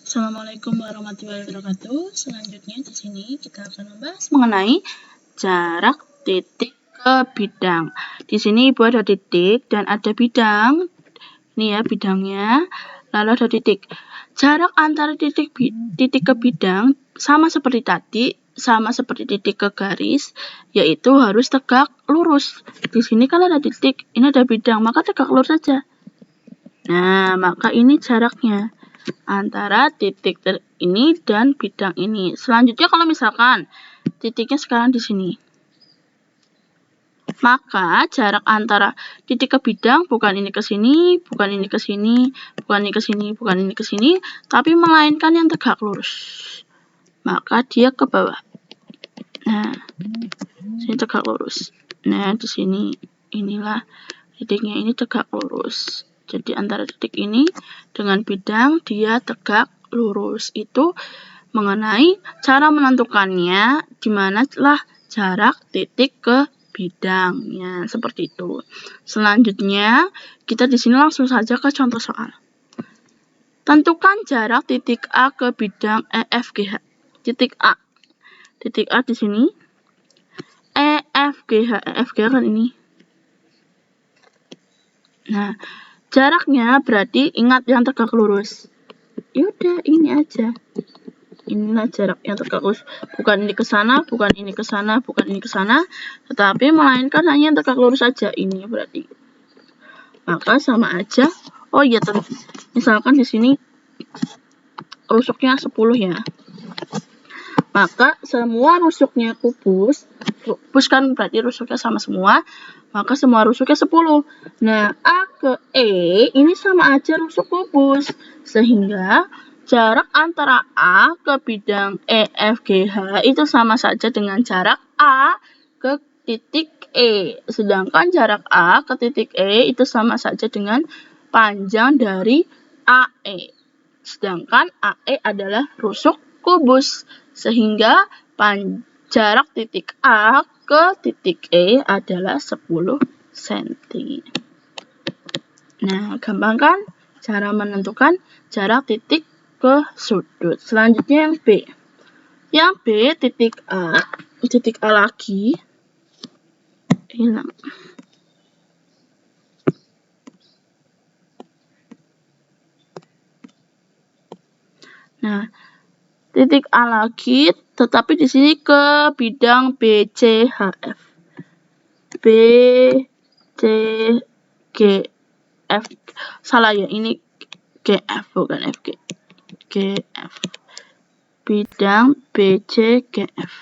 Assalamualaikum warahmatullahi wabarakatuh. Selanjutnya di sini kita akan membahas mengenai jarak titik ke bidang. Di sini Ibu ada titik dan ada bidang. Ini ya bidangnya. Lalu ada titik. Jarak antara titik ke bidang sama seperti tadi, sama seperti titik ke garis, yaitu harus tegak lurus. Di sini kan ada titik, ini ada bidang, maka tegak lurus saja. Nah, maka ini jaraknya antara titik ini dan bidang ini. Selanjutnya kalau misalkan titiknya sekarang di sini, maka jarak antara titik ke bidang bukan ini ke sini, bukan ini ke sini, bukan ini ke sini, bukan ini ke sini, tapi melainkan yang tegak lurus. Maka dia ke bawah. Nah, sini tegak lurus. Nah, di sini inilah titiknya, ini tegak lurus. Jadi antara titik ini dengan bidang dia tegak lurus. Itu mengenai cara menentukannya, di manalah jarak titik ke bidangnya, seperti itu. Selanjutnya kita di sini langsung saja ke contoh soal. Tentukan jarak titik A ke bidang EFGH. Titik A di sini, EFGH kan ini. Nah, jaraknya berarti ingat yang tegak lurus. Yaudah, ini aja. Inilah jarak yang tegak lurus. Bukan ini ke sana, bukan ini ke sana, bukan ini ke sana, tetapi melainkan hanya yang tegak lurus saja. Ini berarti. Maka sama aja. Oh iya, misalkan di sini rusuknya 10 ya. Maka semua rusuknya kubus kan berarti rusuknya sama semua, maka semua rusuknya 10. Nah, A ke E ini sama aja rusuk kubus, sehingga jarak antara A ke bidang EFGH itu sama saja dengan jarak A ke titik E. Sedangkan jarak A ke titik E itu sama saja dengan panjang dari AE. Sedangkan AE adalah rusuk kubus, sehingga jarak titik A ke titik E adalah 10 cm. Nah, gampang kan cara menentukan jarak titik ke sudut. Selanjutnya yang B. Yang B, titik A lagi. Hilang. Nah, titik A lagi, tetapi di sini ke bidang BCHF. BCGF. Salah ya, ini GF bukan FG. GF. Bidang BCGF.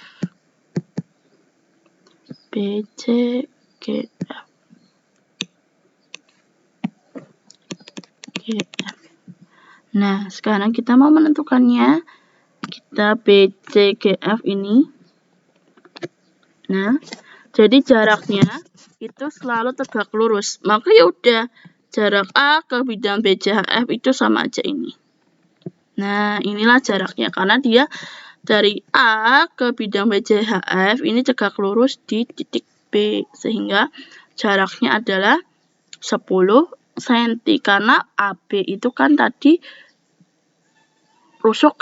BCGF. GF. Nah, sekarang kita mau menentukannya. Kita BCGF ini. Nah, jadi jaraknya itu selalu tegak lurus. Maka ya udah, jarak A ke bidang BCHF itu sama aja ini. Nah, inilah jaraknya karena dia dari A ke bidang BCHF ini tegak lurus di titik B, sehingga jaraknya adalah 10 cm karena AB itu kan tadi rusuk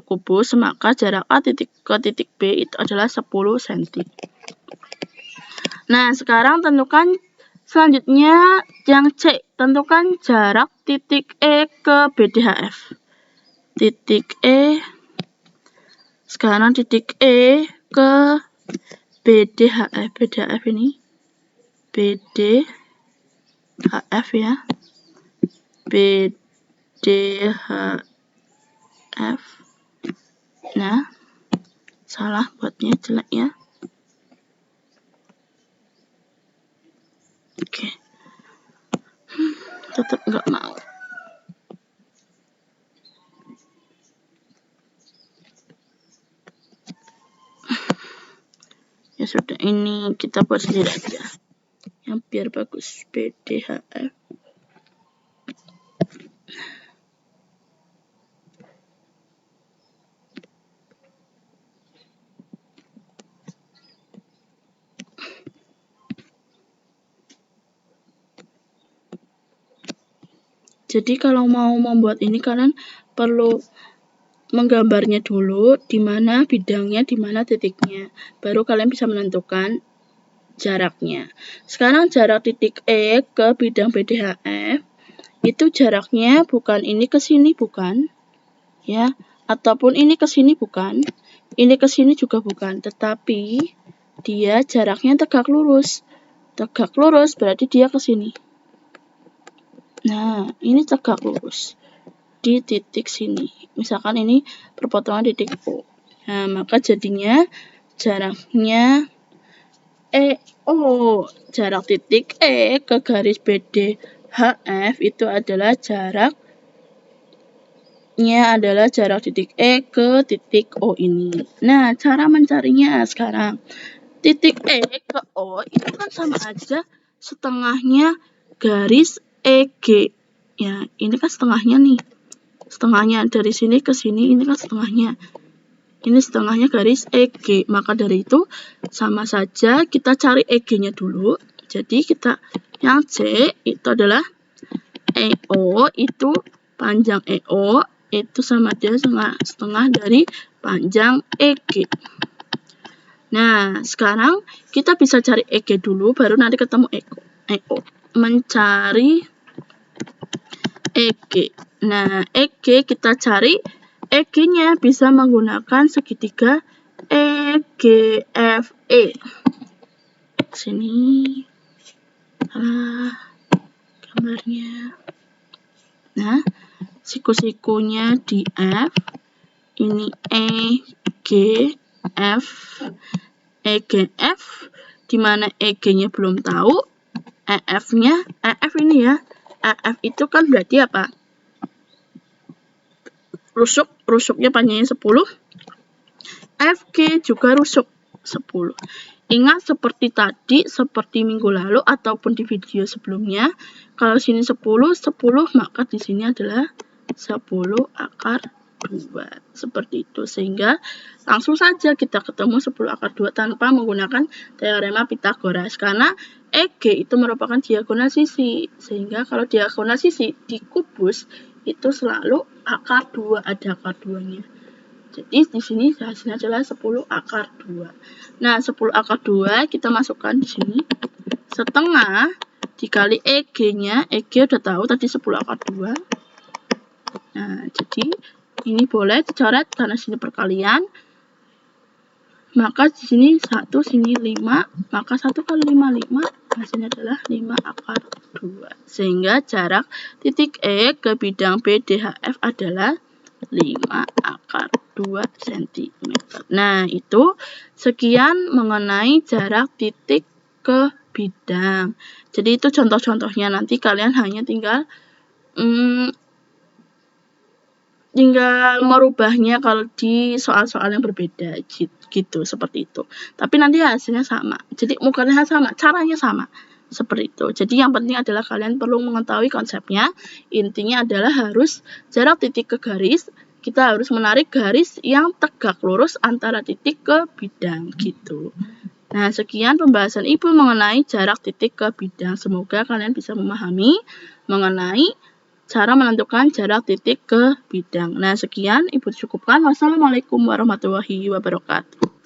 kubus, maka jarak A ke titik B itu adalah 10 cm. Nah, sekarang tentukan selanjutnya yang C. Tentukan jarak titik E ke BDHF. Titik E. Sekarang titik E ke BDHF. BDHF ini. BDHF ya. BDHF. Nah, salah buatnya jelek ya. Oke. Tetap nggak mau. Ya sudah, ini kita buat sendiri aja. Yang biar bagus. BDHF. Jadi kalau mau membuat ini kalian perlu menggambarnya dulu, di mana bidangnya, di mana titiknya. Baru kalian bisa menentukan jaraknya. Sekarang jarak titik E ke bidang BDHF itu jaraknya bukan ini ke sini, bukan, ya, ataupun ini ke sini, bukan, ini ke sini juga bukan, tetapi dia jaraknya tegak lurus. Tegak lurus berarti dia ke sini. Nah, ini tegak lurus di titik sini. Misalkan ini perpotongan titik O. Nah, maka jadinya jaraknya EO. Jarak titik E ke garis BDHF itu adalah jarak titik E ke titik O ini. Nah, cara mencarinya sekarang. Titik E ke O itu kan sama aja setengahnya garis EG. Ya, ini kan setengahnya nih. Setengahnya dari sini ke sini, ini kan setengahnya. Ini setengahnya garis EG. Maka dari itu sama saja kita cari EG-nya dulu. Jadi kita yang C itu adalah EO, itu panjang EO itu sama aja setengah dari panjang EG. Nah, sekarang kita bisa cari EG dulu, baru nanti ketemu EO. Mencari EG. Nah, EG kita cari, EG-nya bisa menggunakan segitiga EGFE. Sini. Gambarnya. Nah, siku-sikunya di F. Ini EGF. EGF, dimana EG-nya belum tahu, EF-nya, EF ini ya, EF itu kan berarti apa? Rusuknya panjangnya 10, FG juga rusuk 10. Ingat seperti tadi, seperti minggu lalu ataupun di video sebelumnya, kalau sini 10, maka di sini adalah 10 akar 2. Seperti itu. Sehingga langsung saja kita ketemu 10 akar 2 tanpa menggunakan teorema Pythagoras. Karena EG itu merupakan diagonal sisi. Sehingga kalau diagonal sisi dikubus, itu selalu akar 2, ada akar 2-nya. Jadi di sini hasilnya adalah 10 akar 2. Nah, 10 akar 2 kita masukkan di sini. Setengah dikali EG-nya. EG udah tahu tadi 10 akar 2. Nah, jadi ini boleh dicoret karena sini perkalian. Maka di sini 1, sini 5. Maka 1 kali 5, 5. Hasilnya adalah 5 akar 2. Sehingga jarak titik E ke bidang BDHF adalah 5 akar 2 cm. Nah, itu sekian mengenai jarak titik ke bidang. Jadi itu contoh-contohnya, nanti kalian hanya tinggal merubahnya kalau di soal-soal yang berbeda gitu, seperti itu. Tapi nanti hasilnya sama. Jadi bukannya sama, caranya sama. Seperti itu. Jadi yang penting adalah kalian perlu mengetahui konsepnya. Intinya adalah harus jarak titik ke garis. Kita harus menarik garis yang tegak lurus antara titik ke bidang gitu. Nah, sekian pembahasan Ibu mengenai jarak titik ke bidang. Semoga kalian bisa memahami mengenai cara menentukan jarak titik ke bidang. Nah, sekian Ibu cukupkan. Wassalamualaikum warahmatullahi wabarakatuh.